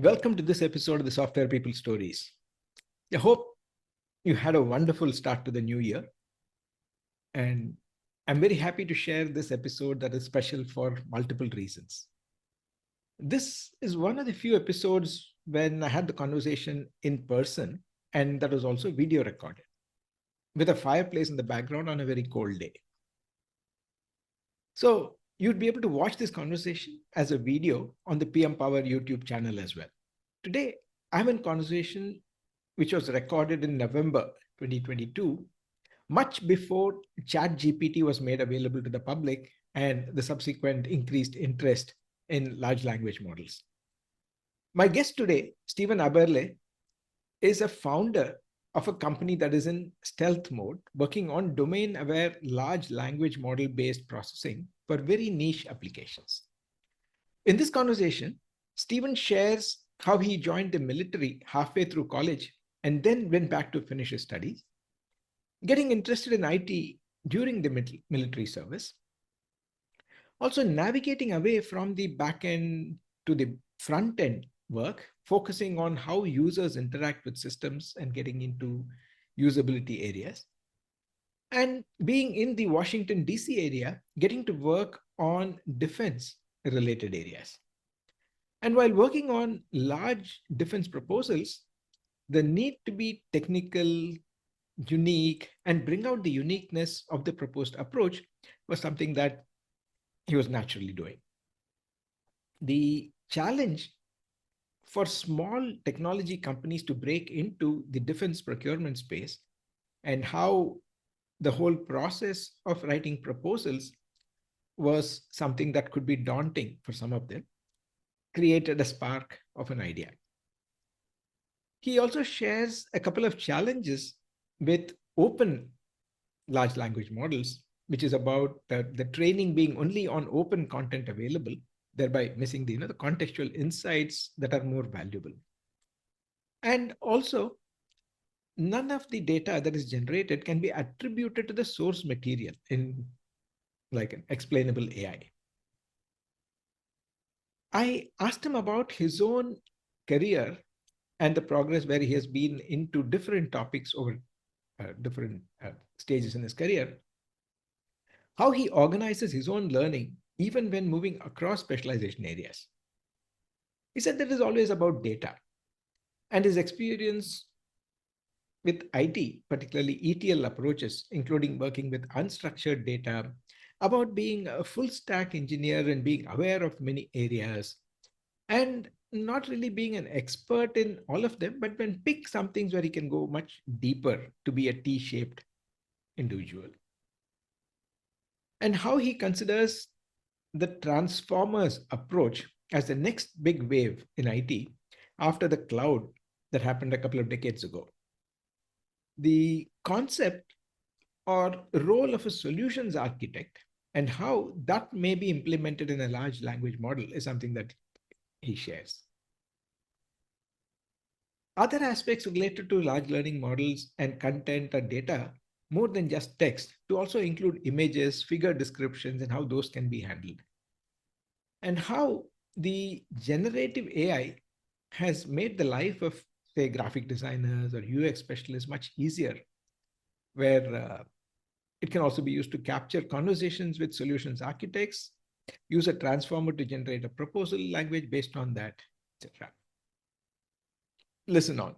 Welcome to this episode of the Software People Stories. I hope you had a wonderful start to the new year. And I'm very happy to share this episode that is special for multiple reasons. This is one of the few episodes when I had the conversation in person, and that was also video recorded with a fireplace in the background on a very cold day. So you'd be able to watch this conversation as a video on the PM Power YouTube channel as well. Today, I have a conversation which was recorded in November 2022, much before ChatGPT was made available to the public and the subsequent increased interest in large language models. My guest today, Steven Aberle, is a founder of a company that is in stealth mode, working on domain-aware large language model-based processing for very niche applications. In this conversation, Steven shares how he joined the military halfway through college and then went back to finish his studies, getting interested in IT during the military service, also navigating away from the back end to the front end work, focusing on how users interact with systems and getting into usability areas, and being in the Washington, DC area, getting to work on defense related areas. And while working on large defense proposals, the need to be technical, unique, and bring out the uniqueness of the proposed approach was something that he was naturally doing. The challenge for small technology companies to break into the defense procurement space and how the whole process of writing proposals was something that could be daunting for some of them, created a spark of an idea. He also shares a couple of challenges with open large language models, which is about the training being only on open content available, thereby missing the contextual insights that are more valuable. And also, none of the data that is generated can be attributed to the source material in like an explainable AI. I asked him about his own career and the progress where he has been into different topics over different stages in his career, how he organizes his own learning, even when moving across specialization areas. He said that is always about data, and his experience with IT, particularly ETL approaches, including working with unstructured data, about being a full stack engineer and being aware of many areas, and not really being an expert in all of them, but when pick some things where he can go much deeper to be a T-shaped individual. And how he considers the transformers approach as the next big wave in IT after the cloud that happened a couple of decades ago. The concept or role of a solutions architect and how that may be implemented in a large language model is something that he shares. Other aspects related to large learning models and content or data, more than just text, to also include images, figure descriptions, and how those can be handled. And how the generative AI has made the life of, say, graphic designers or UX specialists much easier, where it can also be used to capture conversations with solutions architects, use a transformer to generate a proposal language based on that, etc. Listen on.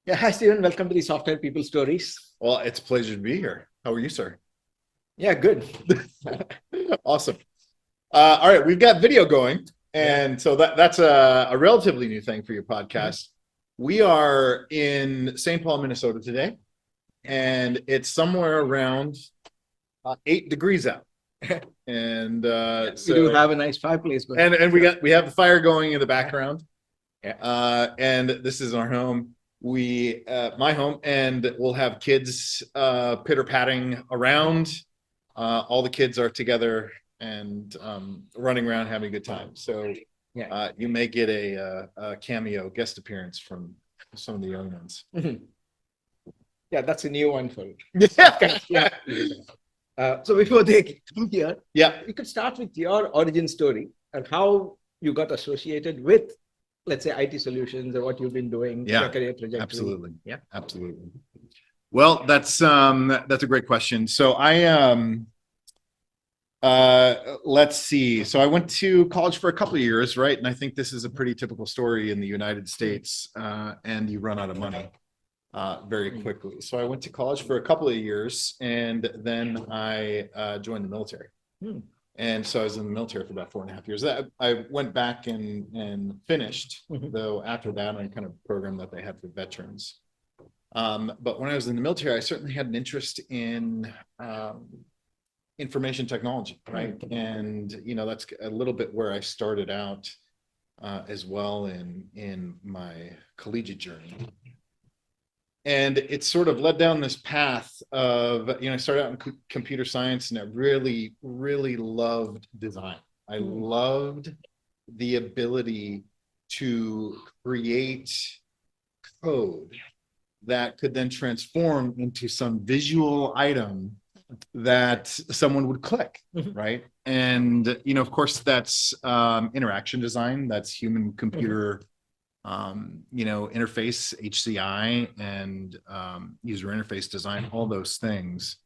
Yeah, hi, Steven. Welcome to the Software People Stories. Well, it's a pleasure to be here. How are you, sir? Yeah, good. Awesome. All right, we've got video going, and so that's a relatively new thing for your podcast. We are in St. Paul, Minnesota today, and it's somewhere around 8 degrees out. And we do have a nice fireplace going. And we have the fire going in the background. And this is our home. My home, and we'll have kids pitter-patting around. All the kids are together and running around having a good time. So you may get a cameo guest appearance from some of the young ones. Yeah, that's a new one for it. Yeah. So before they come here, Yeah, you could start with your origin story and how you got associated with, let's say, IT solutions or what you've been doing, Yeah, your career trajectory? absolutely. Yeah. Absolutely. Well, that's a great question. So let's see. So I went to college for a couple of years, right? And I think this is a pretty typical story in the United States, and you run out of money very quickly. So I went to college for a couple of years, and then I joined the military. And so I was in the military for about 4.5 years. I went back and finished, though after that, I kind of programmed that they had for veterans. But when I was in the military, I certainly had an interest in information technology, right? And that's a little bit where I started out as well in my collegiate journey. And it sort of led down this path of, I started out in computer science, and I really, really loved design. I loved the ability to create code that could then transform into some visual item that someone would click, right? And, of course, that's interaction design, that's human computer interface, HCI, and user interface design, all those things.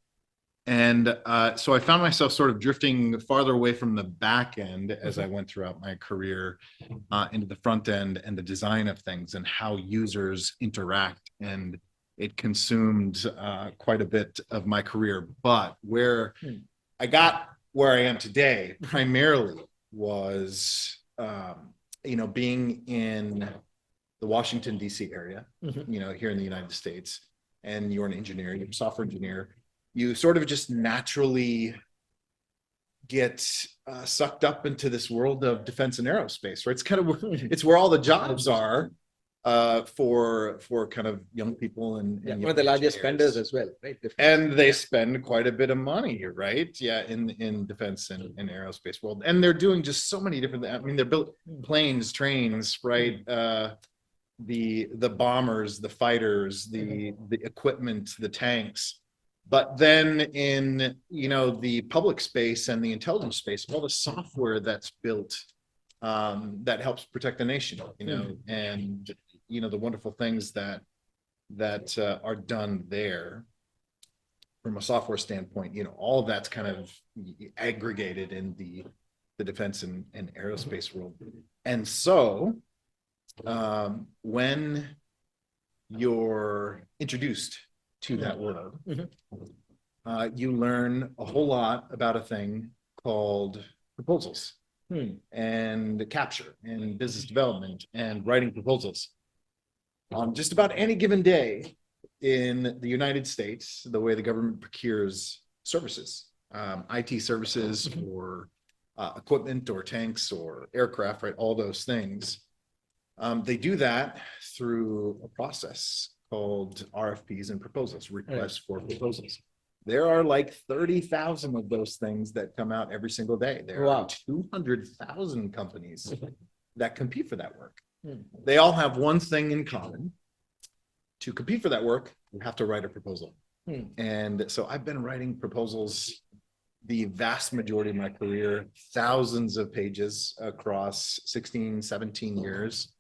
And so I found myself sort of drifting farther away from the back end as I went throughout my career into the front end and the design of things and how users interact. And it consumed quite a bit of my career. But where I got where I am today primarily was, being in the Washington, D.C. area, here in the United States, and you're an engineer, you're a software engineer, you sort of just naturally get sucked up into this world of defense and aerospace, right? It's kind of, it's where all the jobs are for kind of young people and one of the largest spenders as well, right? And they spend quite a bit of money, right? Yeah, in defense and aerospace world, and they're doing just so many different. I mean, they're built planes, trains, right? The bombers, the fighters, the equipment, the tanks. But then in the public space and the intelligence space, all the software that's built that helps protect the nation, and the wonderful things that are done there from a software standpoint, all of that's kind of aggregated in the defense and aerospace world. And so when you're introduced to that world, you learn a whole lot about a thing called proposals and capture and business development and writing proposals. On just about any given day in the United States, the way the government procures services, IT services or equipment or tanks or aircraft, right? All those things. They do that through a process called RFPs and proposals, requests for proposals. There are like 30,000 of those things that come out every single day. There are 200,000 companies that compete for that work. They all have one thing in common. To compete for that work, you have to write a proposal. And so I've been writing proposals the vast majority of my career, thousands of pages across 16, 17 years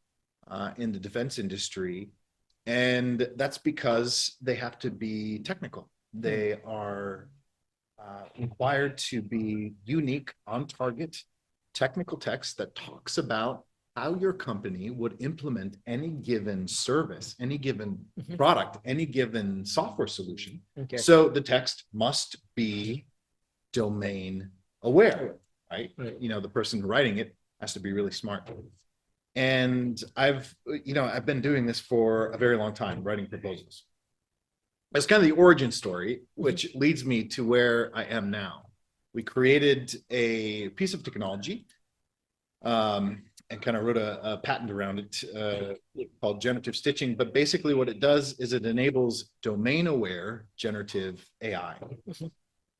in the defense industry. And that's because they have to be technical. They are required to be unique, on target, technical text that talks about how your company would implement any given service, any given product, any given software solution. So the text must be domain aware, right? The person writing it has to be really smart. And I've been doing this for a very long time, writing proposals. It's kind of the origin story, which leads me to where I am now. We created a piece of technology and kind of wrote a patent around it called generative stitching. But basically what it does is it enables domain-aware generative AI.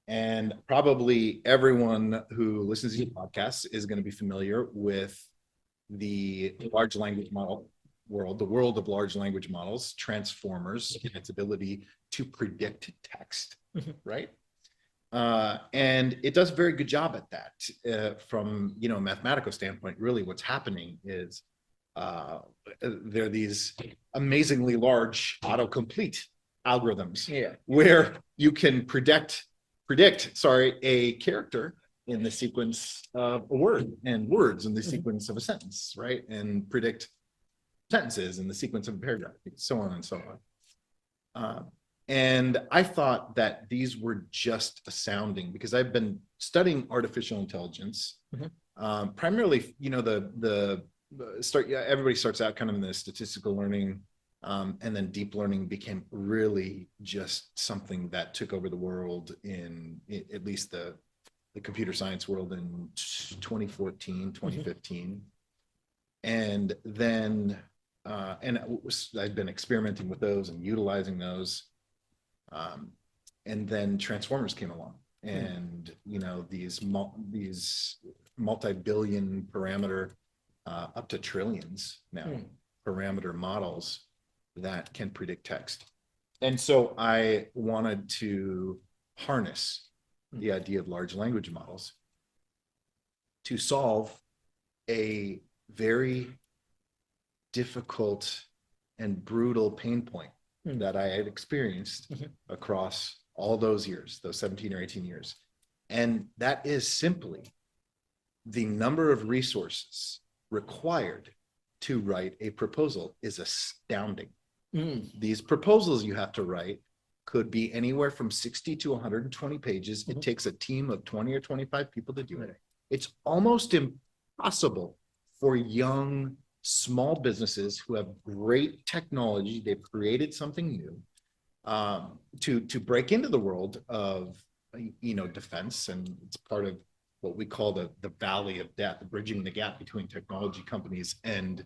And probably everyone who listens to these podcasts is going to be familiar with the large language model world, the world of large language models, transformers, and its ability to predict text, right? And it does a very good job at that. From a mathematical standpoint, really what's happening is there are these amazingly large autocomplete algorithms where you can predict a character in the sequence of a word, and words in the sequence of a sentence, right? And predict sentences in the sequence of a paragraph, so on and so on. And I thought that these were just astounding because I've been studying artificial intelligence, primarily, everybody starts out kind of in the statistical learning, and then deep learning became really just something that took over the world at least the computer science world in 2014, 2015. And then, I've been experimenting with those and utilizing those. And then transformers came along, and these multi-billion parameter, up to trillions now, parameter models that can predict text. And so I wanted to harness the idea of large language models to solve a very difficult and brutal pain point that I had experienced across all those years, those 17 or 18 years. And that is simply the number of resources required to write a proposal is astounding. These proposals you have to write could be anywhere from 60 to 120 pages. It takes a team of 20 or 25 people to do it. It's almost impossible for young, small businesses who have great technology, they've created something new, to break into the world of defense. And it's part of what we call the valley of death, bridging the gap between technology companies and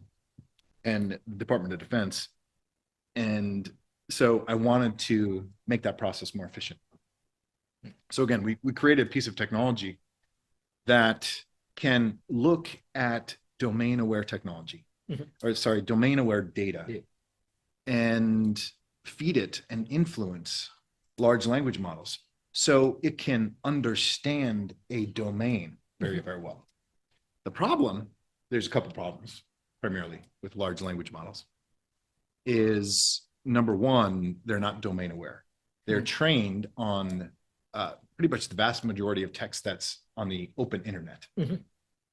Department of Defense. And so I wanted to make that process more efficient. So again, we created a piece of technology that can look at domain-aware technology, domain-aware data, and feed it and influence large language models so it can understand a domain very, very well. The problem, there's a couple problems primarily with large language models, is number one, they're not domain aware. They're trained on pretty much the vast majority of text that's on the open internet.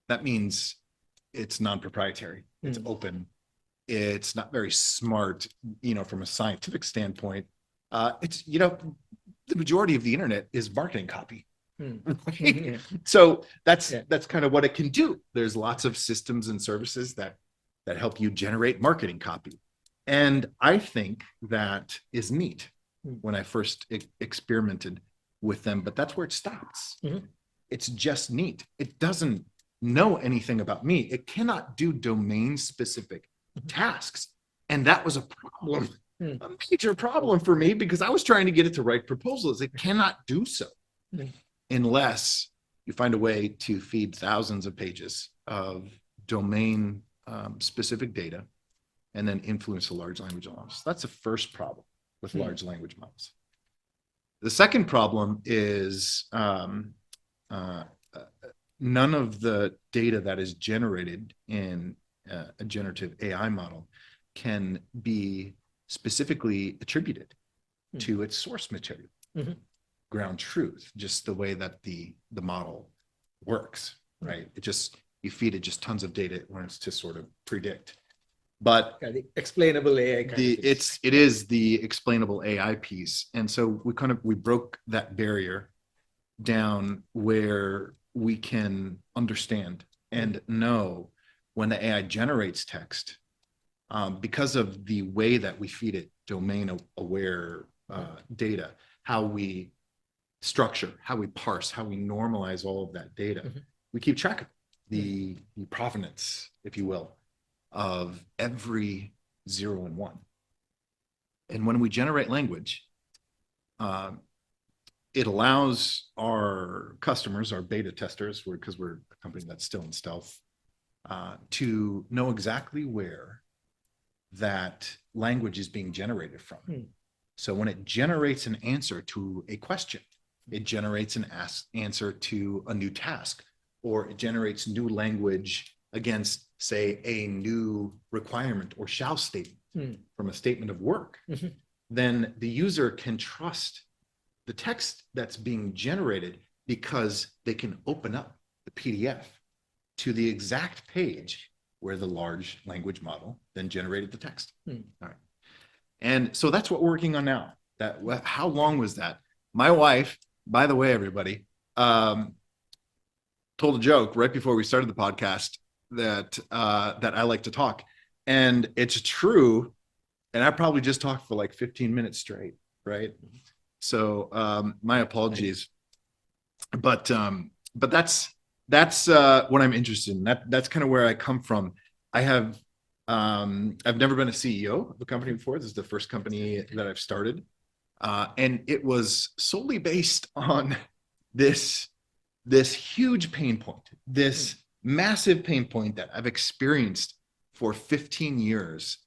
That means it's non-proprietary, it's open, it's not very smart, from a scientific standpoint. It's, the majority of the internet is marketing copy. So that's kind of what it can do. There's lots of systems and services that help you generate marketing copy. And I think that is neat when I first experimented with them, but that's where it stops. It's just neat. It doesn't know anything about me. It cannot do domain specific tasks. And that was a problem, a major problem for me, because I was trying to get it to write proposals. It cannot do so unless you find a way to feed thousands of pages of domain specific data and then influence the large language models. That's the first problem with large language models. The second problem is none of the data that is generated in a generative AI model can be specifically attributed to its source material, ground truth, just the way that the model works, right? You feed it just tons of data, it learns to sort of predict. But the explainable AI it is the explainable AI piece. And so we broke that barrier down where we can understand and know when the AI generates text, because of the way that we feed it domain aware data, how we structure, how we parse, how we normalize all of that data. We keep track of the provenance, if you will, of every 0 and 1. And when we generate language, it allows our customers, our beta testers, because we're a company that's still in stealth, to know exactly where that language is being generated from. So when it generates an answer to a question, It generates an answer to a new task, or it generates new language against, say, a new requirement or shall statement from a statement of work. Then the user can trust the text that's being generated because they can open up the PDF to the exact page where the large language model then generated the text. All right. And so that's what we're working on now. How long was that? My wife, by the way, everybody, told a joke right before we started the podcast that I like to talk. And it's true. And I probably just talked for like 15 minutes straight, right? So my apologies. But that's what I'm interested in. That's kind of where I come from. I've never been a CEO of a company before. This is the first company that I've started. And it was solely based on this huge pain point, this massive pain point that I've experienced for 15 years.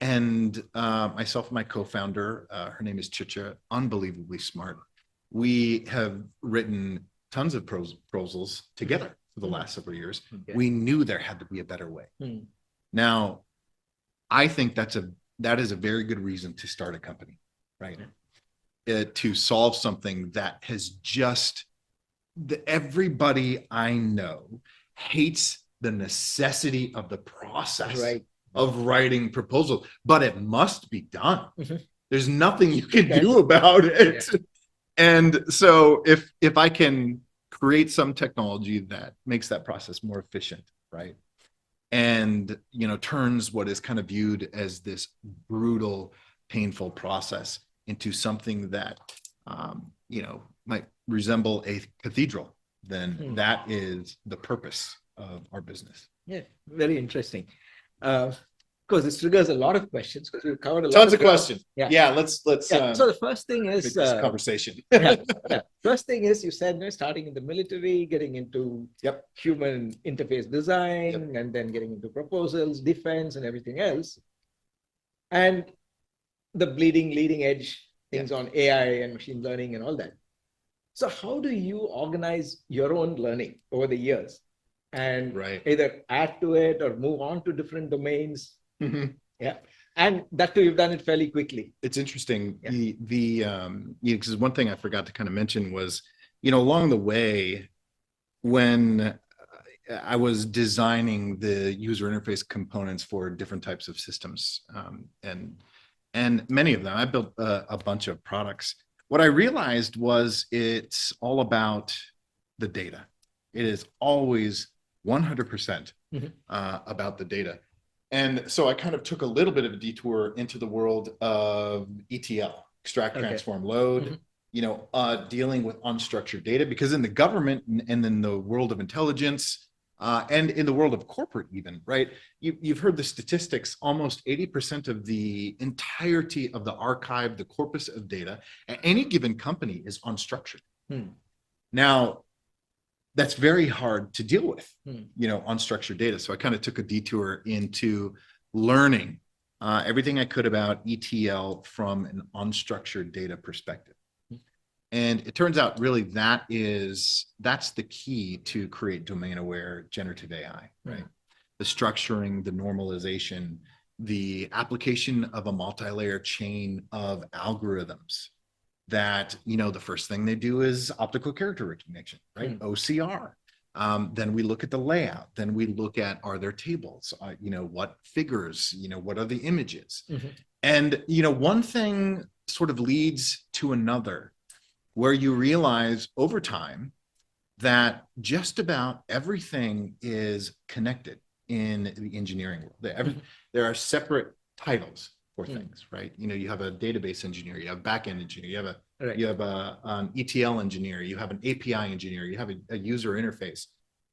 And myself and my co-founder, her name is Chicha, unbelievably smart. We have written tons of proposals together for the last several years. We knew there had to be a better way. Now, I think that is a very good reason to start a company, right? To solve something that has just everybody I know hates the necessity of the process of writing proposals, but it must be done. There's nothing you can do about it. And so if I can create some technology that makes that process more efficient, right? And, turns what is kind of viewed as this brutal, painful process into something that, might resemble a cathedral, then that is the purpose of our business. Yeah, very interesting. Of course, this triggers a lot of questions because we've covered a lot. Tons of questions. Yeah, let's. So the first thing is this conversation. First thing is, you said starting in the military, getting into human interface design, and then getting into proposals, defense, and everything else, and the leading edge things on AI and machine learning and all that. So how do you organize your own learning over the years and either add to it or move on to different domains? And that too, you've done it fairly quickly. It's interesting. Because one thing I forgot to kind of mention was, along the way, when I was designing the user interface components for different types of systems, and many of them, I built a bunch of products. What I realized was it's all about the data. It is always 100% about the data. And so I kind of took a little bit of a detour into the world of ETL, extract, transform, load, dealing with unstructured data, because in the government and in the world of intelligence, and in the world of corporate even, right? You've heard the statistics, almost 80% of the entirety of the archive, the corpus of data at any given company is unstructured. Now, that's very hard to deal with, unstructured data. So I kind of took a detour into learning everything I could about ETL from an unstructured data perspective. And it turns out really that's the key to create domain-aware generative AI, right? The structuring, the normalization, the application of a multi-layer chain of algorithms that, the first thing they do is optical character recognition, right? OCR. Then we look at the layout. Then we look at, are there tables? What figures, what are the images? And, one thing sort of leads to another, where you realize over time that just about everything is connected in the engineering world. There are separate titles for things, right? You have a database engineer, you have a backend engineer, you have an ETL engineer, you have an API engineer, you have a user interface.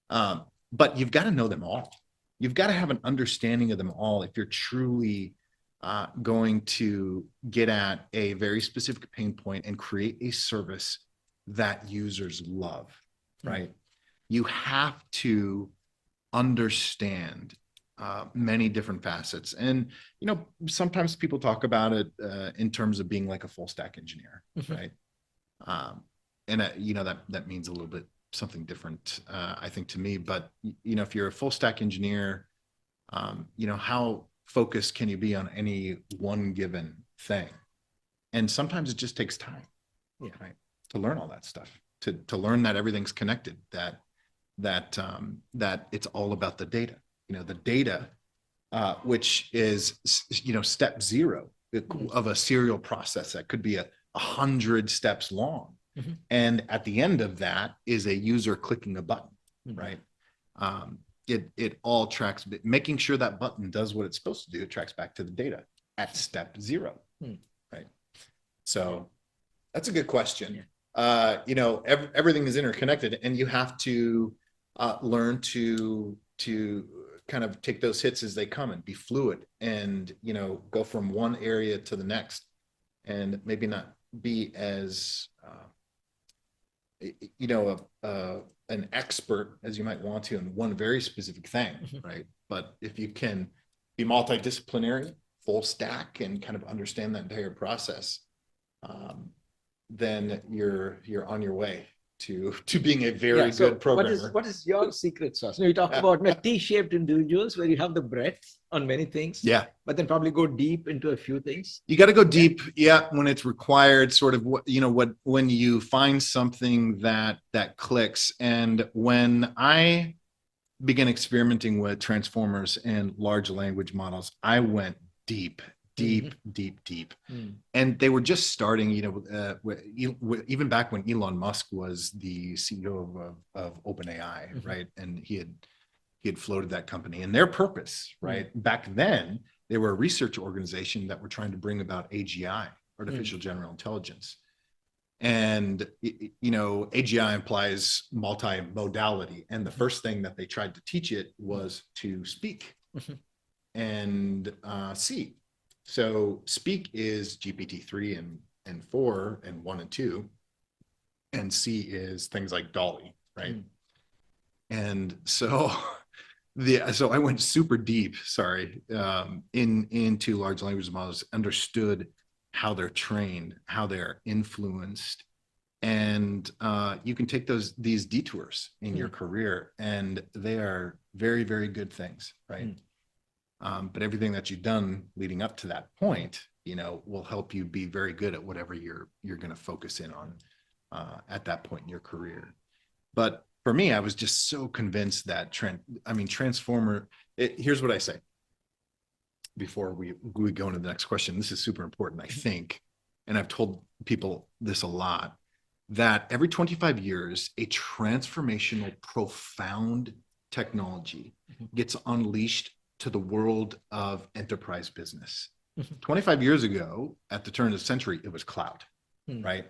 But you've got to know them all. You've got to have an understanding of them all if you're truly going to get at a very specific pain point and create a service that users love, right? You have to understand many different facets. And, sometimes people talk about it in terms of being like a full stack engineer, right? that means a little bit something different, I think, to me. But if you're a full stack engineer, how focused can you be on any one given thing? And sometimes it just takes time, right, to learn all that stuff, to learn that everything's connected, that it's all about the data. The data, which is step zero of a serial process that could be 100 steps long. Mm-hmm. And at the end of that is a user clicking a button, mm-hmm. right? It all tracks, making sure that button does what it's supposed to do. It tracks back to the data at step zero, right? So that's a good question. Yeah. Everything is interconnected, and you have to learn to kind of take those hits as they come and be fluid, and go from one area to the next, and maybe not be as an expert as you might want to in one very specific thing, right? But if you can be multidisciplinary, full stack, and kind of understand that entire process, then you're on your way to being a very good programmer. What is your secret sauce? You talk about T-shaped individuals where you have the breadth on many things, but then probably go deep into a few things. You got to go deep, when it's required. Sort of when you find something that clicks. And when I began experimenting with transformers and large language models, I went deep. And they were just starting, even back when Elon Musk was the CEO of OpenAI, right? And he had floated that company, and their purpose, right? Back then, they were a research organization that were trying to bring about AGI, artificial general intelligence. And, AGI implies multimodality. And the first thing that they tried to teach it was to speak and see. So speak is GPT-3 and 4 and 1 and 2, and C is things like Dolly, right? And so I went super deep, into large language models, understood how they're trained, how they're influenced, and you can take these detours in your career, and they are very, very good things, right? But everything that you've done leading up to that point, will help you be very good at whatever you're going to focus in on at that point in your career. But for me, I was just so convinced that transformer. Here's what I say before we go into the next question. This is super important, I think, and I've told people this a lot, that every 25 years, a transformational, profound technology gets unleashed to the world of enterprise business. 25 years ago, at the turn of the century, it was cloud, right?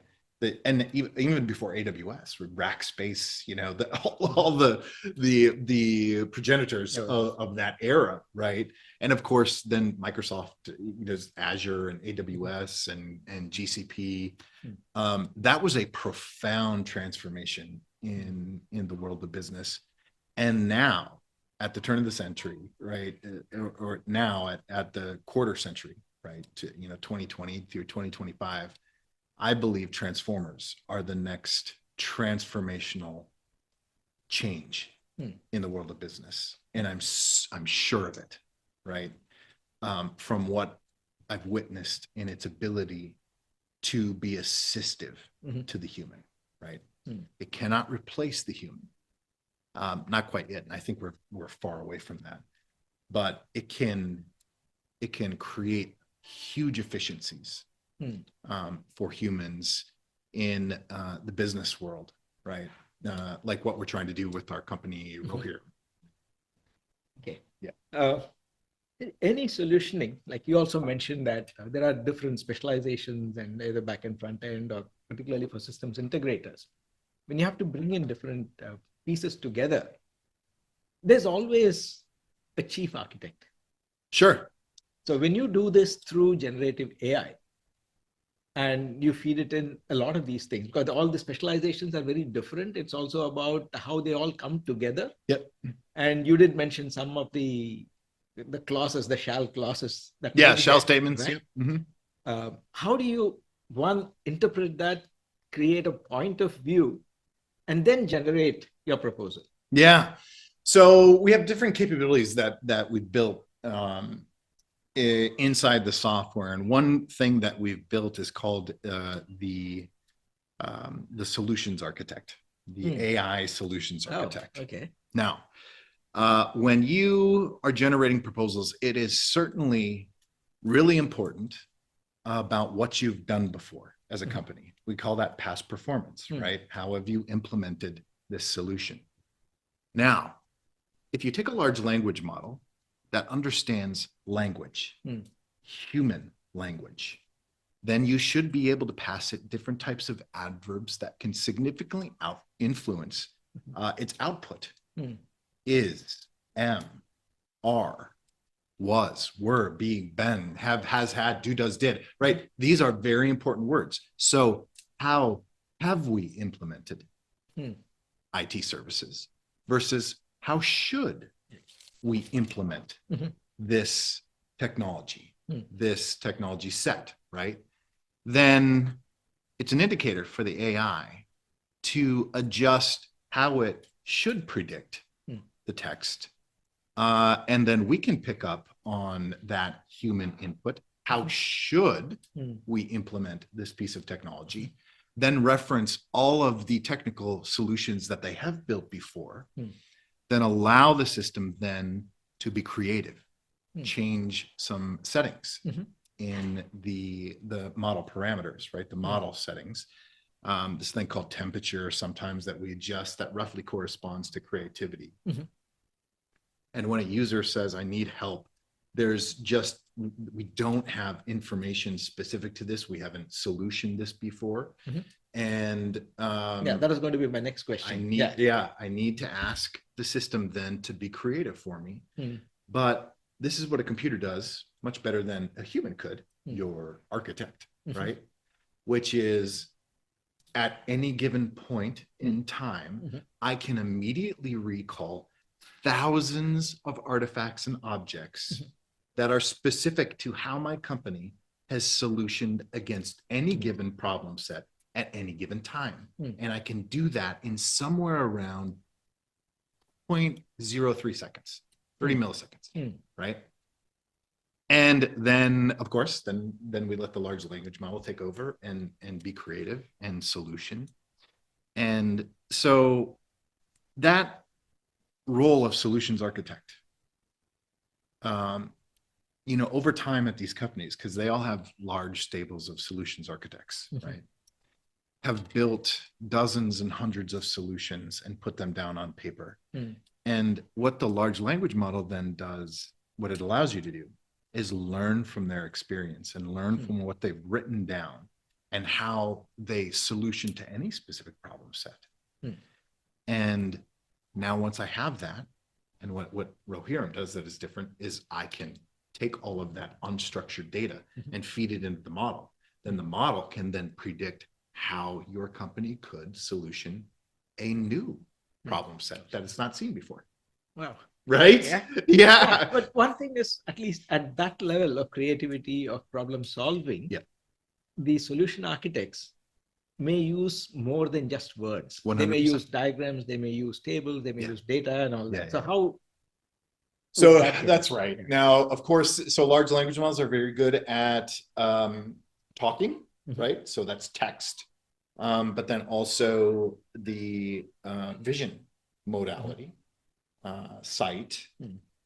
And even before AWS, with Rackspace, all the progenitors of that era, right? And of course, then Microsoft does Azure and AWS and GCP. That was a profound transformation in the world of business. And now, at the turn of the century, right, or now at the quarter century, right, to 2020 through 2025, I believe transformers are the next transformational change in the world of business, and I'm sure of it, right? From what I've witnessed in its ability to be assistive to the human, right? It cannot replace the human. Not quite yet, and I think we're far away from that. But it can create huge efficiencies for humans in the business world, right? Like what we're trying to do with our company here. Okay. Yeah. Any solutioning, like you also mentioned that there are different specializations and either back and front end, or particularly for systems integrators. When you have to bring in different pieces together, there's always a chief architect. Sure. So when you do this through generative AI and you feed it in a lot of these things, because all the specializations are very different, it's also about how they all come together. Yep. And you did mention some of the clauses, the shall clauses. Shall statements. Right? Yep. How do you, one, interpret that, create a point of view, and then generate your proposal? Yeah. So we have different capabilities that we've built inside the software, and one thing that we've built is called the solutions architect, the AI solutions architect. Okay. Now, when you are generating proposals, it is certainly really important about what you've done before as a company. We call that past performance, right? How have you implemented this solution? Now, if you take a large language model that understands language, human language, then you should be able to pass it different types of adverbs that can significantly influence its output. Is, am, are, was, were, being, been, have, has, had, do, does, did, right? These are very important words. So how have we implemented IT services versus how should we implement this technology, this technology set, right? Then it's an indicator for the AI to adjust how it should predict the text. And then we can pick up on that human input. How should we implement this piece of technology? Then reference all of the technical solutions that they have built before, then allow the system then to be creative, change some settings in the model parameters, right? The model settings. This thing called temperature sometimes that we adjust that roughly corresponds to creativity. And when a user says, I need help, there's just, we don't have information specific to this. We haven't solutioned this before. And yeah, that is going to be my next question. I need to ask the system then to be creative for me. But this is what a computer does much better than a human could, your architect, right? Which is at any given point in time, I can immediately recall thousands of artifacts and objects that are specific to how my company has solutioned against any given problem set at any given time. And I can do that in somewhere around 0.03 seconds, 30 milliseconds, right? And then, of course, then we let the large language model take over and be creative and solution. And so that role of solutions architect, over time at these companies, because they all have large stables of solutions architects, right? Have built dozens and hundreds of solutions and put them down on paper. And what the large language model then does, what it allows you to do, is learn from their experience and learn from what they've written down and how they solution to any specific problem set. And now once I have that, and what Rohirrim does that is different is I can take all of that unstructured data and feed it into the model. Then the model can then predict how your company could solution a new problem set that it's not seen before. Wow. Right? Yeah. But one thing is, at least at that level of creativity, of problem solving, the solution architects may use more than just words. 100%. They may use diagrams, they may use tables, they may use data and all that. So how? So that's right. Now, of course, so large language models are very good at talking, right? So that's text, but then also the vision modality, sight.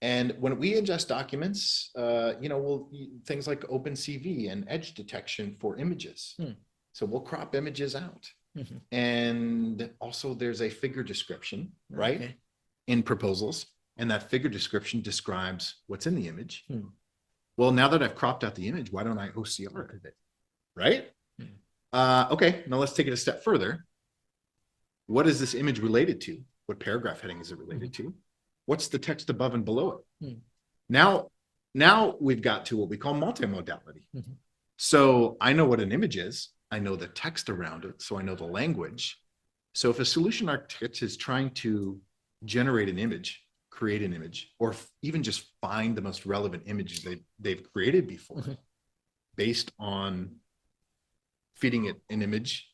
And when we ingest documents, we'll things like OpenCV and edge detection for images. So we'll crop images out. And also there's a figure description, right? In proposals. And that figure description describes what's in the image. Well, now that I've cropped out the image, why don't I OCR it, right? Okay, now let's take it a step further. What is this image related to? What paragraph heading is it related to? What's the text above and below it? Now we've got to what we call multimodality. So I know what an image is. I know the text around it. So I know the language. So if a solution architect is trying to generate an image, create an image, or even just find the most relevant images they've created before based on feeding it an image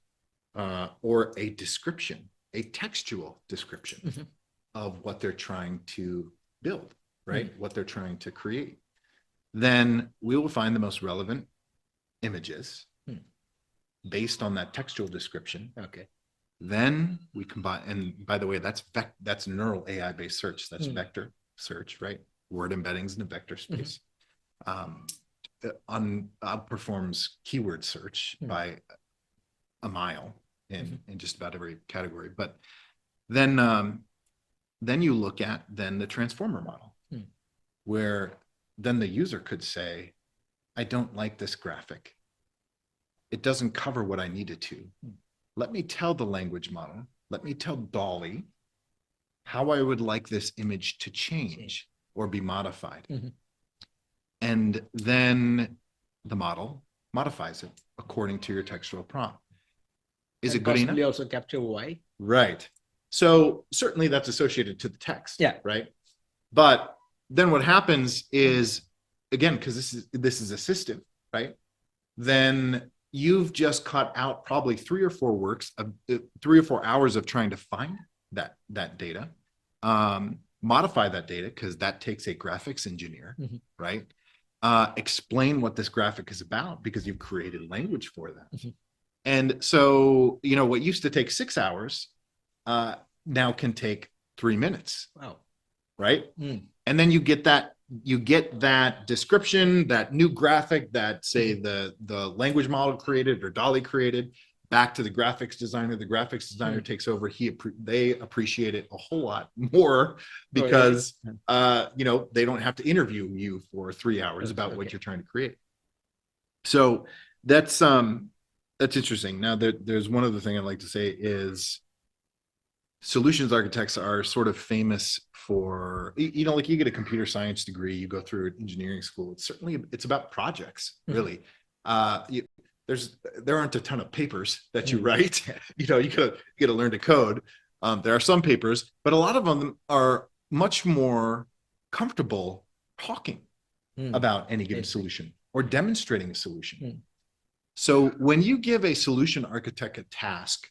or a description, a textual description of what they're trying to build, right? What they're trying to create. Then we will find the most relevant images based on that textual description. Okay. Then we combine, and by the way, that's neural AI based search. That's vector search, right? Word embeddings in a vector space. Outperforms keyword search by a mile in just about every category. But then you look at then the transformer model, where then the user could say, I don't like this graphic. It doesn't cover what I needed to. Let me tell the language model, let me tell Dolly how I would like this image to change or be modified. And then the model modifies it according to your textual prompt. Is it good enough? Also capture why? Right. So certainly that's associated to the text. Yeah. Right. But then what happens is, again, because this is assistive, right? Then you've just cut out probably 3 or 4 hours of trying to find that data, modify that data, because that takes a graphics engineer, right? Explain what this graphic is about, because you've created language for that. And so, what used to take 6 hours now can take 3 minutes. Wow. Right. And then you get that description, that new graphic that, say, the language model created or Dolly created, back to the graphics designer. The graphics designer takes over. They appreciate it a whole lot more because they don't have to interview you for 3 hours about what you're trying to create. So that's interesting. Now there's one other thing I'd like to say is, solutions architects are sort of famous for, like, you get a computer science degree, you go through engineering school. It's about projects, really. There aren't a ton of papers that you write. You gotta learn to code. There are some papers, but a lot of them are much more comfortable talking about any given solution or demonstrating a solution. So when you give a solution architect a task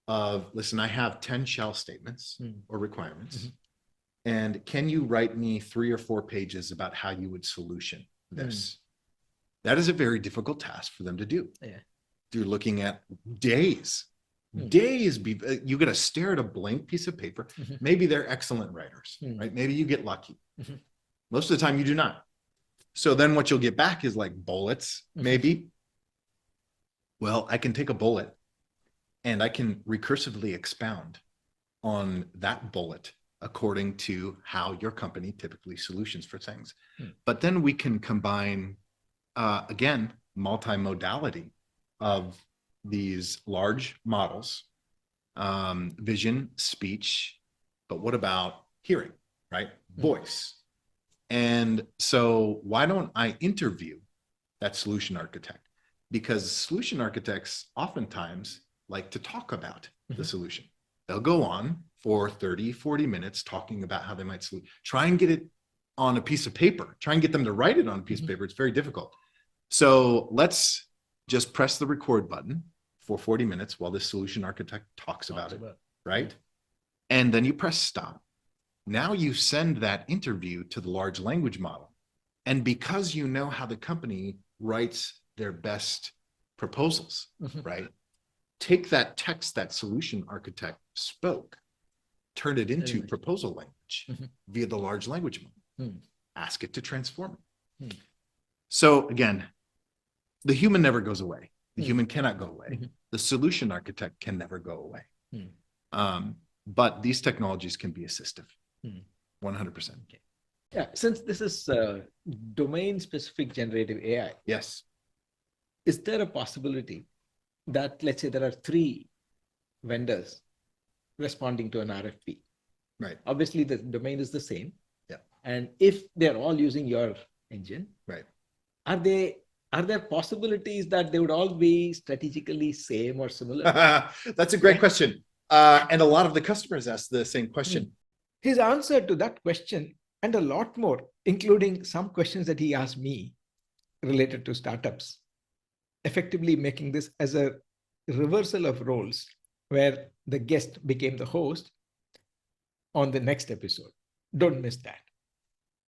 of, listen, I have 10 shell statements or requirements, and can you write me 3 or 4 pages about how you would solution this? That is a very difficult task for them to do. You're looking at days. You got to stare at a blank piece of paper. Maybe they're excellent writers, right? Maybe you get lucky. Most of the time you do not. So then what you'll get back is like bullets, maybe. Well, I can take a bullet and I can recursively expound on that bullet according to how your company typically solutions for things. But then we can combine, again, multimodality of these large models, vision, speech, but what about hearing, right? Voice. And so why don't I interview that solution architect? Because solution architects oftentimes like to talk about the solution. They'll go on for 30, 40 minutes talking about how they might try and get it on a piece of paper, try and get them to write it on a piece of paper. It's very difficult. So let's just press the record button for 40 minutes while this solution architect talks about it, right? And then you press stop. Now you send that interview to the large language model. And because you know how the company writes their best proposals, right? Take that text that solution architect spoke, turn it into proposal language via the large language model, ask it to transform it. So again, the human never goes away. The human cannot go away. The solution architect can never go away. But these technologies can be assistive, 100%. Yeah, since this is domain-specific generative AI. Yes. Is there a possibility that, let's say, there are 3 vendors responding to an RFP? Right. Obviously, the domain is the same. Yeah. And if they're all using your engine, right, are there possibilities that they would all be strategically same or similar? That's a great question. And a lot of the customers ask the same question. His answer to that question, and a lot more, including some questions that he asked me related to startups, effectively making this as a reversal of roles where the guest became the host on the next episode. Don't miss that.